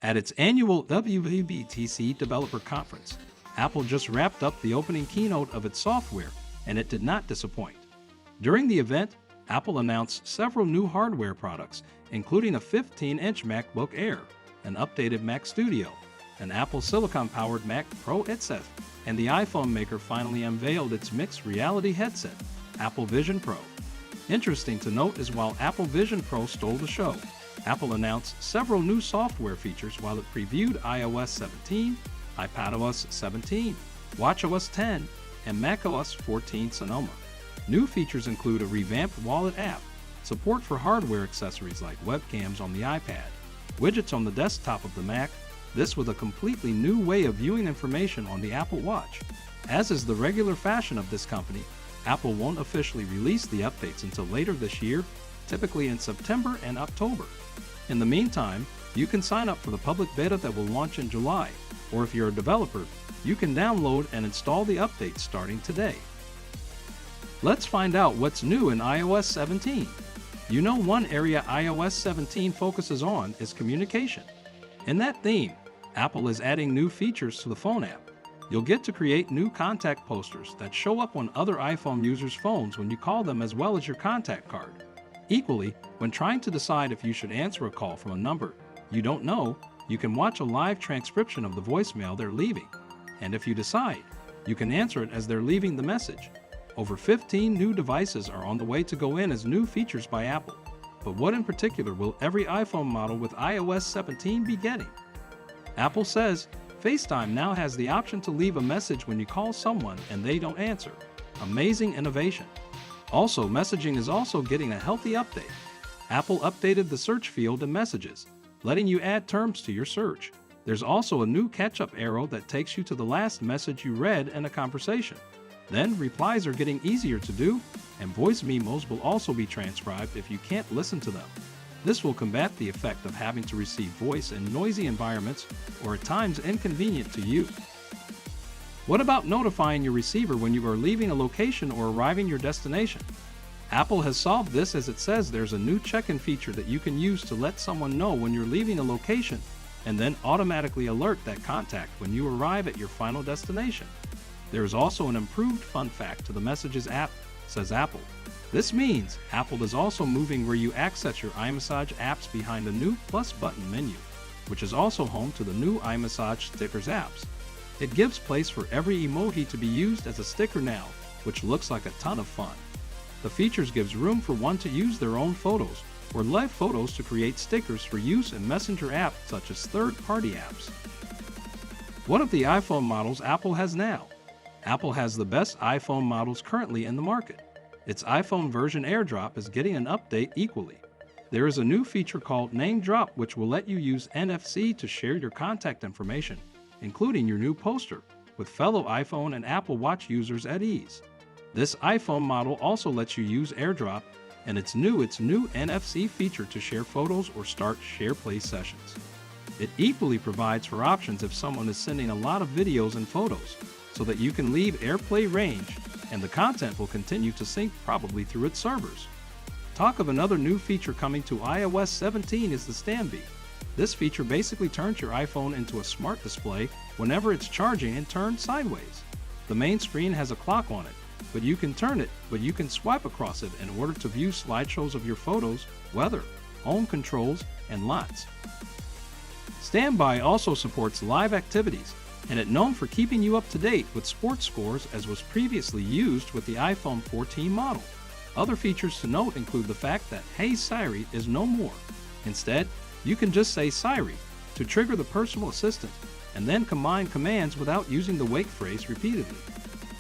At its annual WWDC developer conference, Apple just wrapped up the opening keynote of its software, and it did not disappoint. During the event, Apple announced several new hardware products, including a 15-inch MacBook Air, an updated Mac Studio, an Apple Silicon-powered Mac Pro headset, and the iPhone maker finally unveiled its mixed reality headset, Apple Vision Pro. Interesting to note is while Apple Vision Pro stole the show, Apple announced several new software features while it previewed iOS 17, iPadOS 17, watchOS 10, and macOS 14 Sonoma. New features include a revamped wallet app, support for hardware accessories like webcams on the iPad, widgets on the desktop of the Mac, this with a completely new way of viewing information on the Apple Watch. As is the regular fashion of this company, Apple won't officially release the updates until later this year, typically in September and October. In the meantime, you can sign up for the public beta that will launch in July, or if you're a developer, you can download and install the updates starting today. Let's find out what's new in iOS 17. You know, one area iOS 17 focuses on is communication. In that theme, Apple is adding new features to the phone app. You'll get to create new contact posters that show up on other iPhone users' phones when you call them, as well as your contact card. Equally, when trying to decide if you should answer a call from a number you don't know, you can watch a live transcription of the voicemail they're leaving. And if you decide, you can answer it as they're leaving the message. Over 15 new devices are on the way to go in as new features by Apple. But what in particular will every iPhone model with iOS 17 be getting? Apple says FaceTime now has the option to leave a message when you call someone and they don't answer. Amazing innovation. Also, messaging is also getting a healthy update. Apple updated the search field in Messages, letting you add terms to your search. There's also a new catch-up arrow that takes you to the last message you read in a conversation. Then, replies are getting easier to do, and voice memos will also be transcribed if you can't listen to them. This will combat the effect of having to receive voice in noisy environments or at times inconvenient to you. What about notifying your receiver when you are leaving a location or arriving your destination? Apple has solved this, as it says there's a new check-in feature that you can use to let someone know when you're leaving a location and then automatically alert that contact when you arrive at your final destination. There is also an improved fun fact to the Messages app, says Apple. This means Apple is also moving where you access your iMessage apps behind the new Plus button menu, which is also home to the new iMessage Stickers apps. It gives place for every emoji to be used as a sticker now, which looks like a ton of fun. The features gives room for one to use their own photos or live photos to create stickers for use in Messenger apps such as third-party apps. One of the iPhone models Apple has now. Apple has the best iPhone models currently in the market. Its iPhone version AirDrop is getting an update equally. There is a new feature called Name Drop, which will let you use NFC to share your contact information, including your new poster, with fellow iPhone and Apple Watch users at ease. This iPhone model also lets you use AirDrop, and its new NFC feature to share photos or start SharePlay sessions. It equally provides for options if someone is sending a lot of videos and photos, so that you can leave AirPlay range and the content will continue to sync probably through its servers. Talk of another new feature coming to iOS 17 is the Stand Be. This feature basically turns your iPhone into a smart display whenever it's charging and turned sideways. The main screen has a clock on it, but you can swipe across it in order to view slideshows of your photos, weather, home controls, and lots. Standby also supports live activities, and it's known for keeping you up to date with sports scores, as was previously used with the iPhone 14 model. Other features to note include the fact that Hey Siri is no more. Instead, you can just say Siri to trigger the personal assistant and then combine commands without using the wake phrase repeatedly.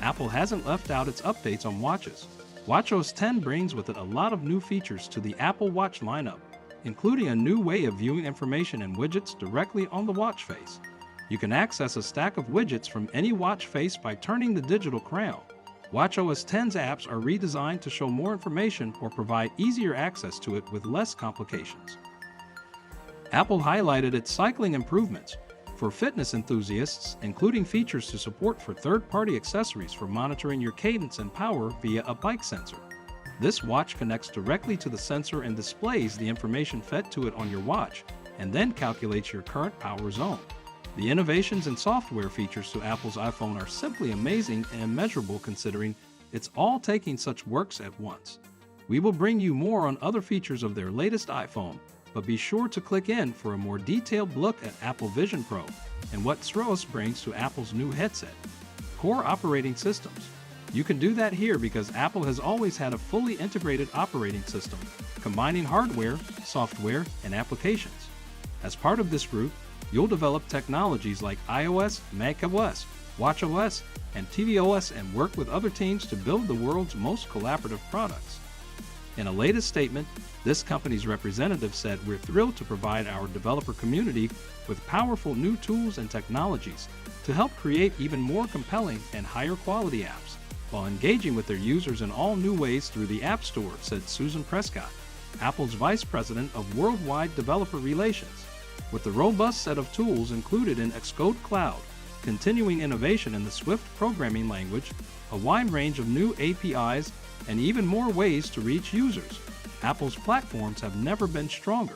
Apple hasn't left out its updates on watches. WatchOS 10 brings with it a lot of new features to the Apple Watch lineup, including a new way of viewing information and widgets directly on the watch face. You can access a stack of widgets from any watch face by turning the digital crown. WatchOS 10's apps are redesigned to show more information or provide easier access to it with less complications. Apple highlighted its cycling improvements for fitness enthusiasts, including features to support for third-party accessories for monitoring your cadence and power via a bike sensor. This watch connects directly to the sensor and displays the information fed to it on your watch, and then calculates your current power zone. The innovations and software features to Apple's iPhone are simply amazing and immeasurable considering it's all taking such works at once. We will bring you more on other features of their latest iPhone, but be sure to click in for a more detailed look at Apple Vision Pro and what thrills brings to Apple's new headset. Core operating systems. You can do that here because Apple has always had a fully integrated operating system, combining hardware, software, and applications. As part of this group, you'll develop technologies like iOS, macOS, watchOS, and tvOS and work with other teams to build the world's most collaborative products. In a latest statement, this company's representative said, "We're thrilled to provide our developer community with powerful new tools and technologies to help create even more compelling and higher quality apps, while engaging with their users in all new ways through the App Store," said Susan Prescott, Apple's Vice President of Worldwide Developer Relations. With the robust set of tools included in Xcode Cloud, continuing innovation in the Swift programming language, a wide range of new APIs, and even more ways to reach users, Apple's platforms have never been stronger.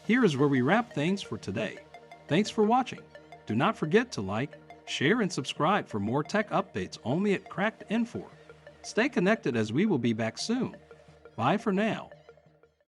Here is where we wrap things for today. Thanks for watching. Do not forget to like, share, and subscribe for more tech updates only at Cracked Info. Stay connected as we will be back soon. Bye for now.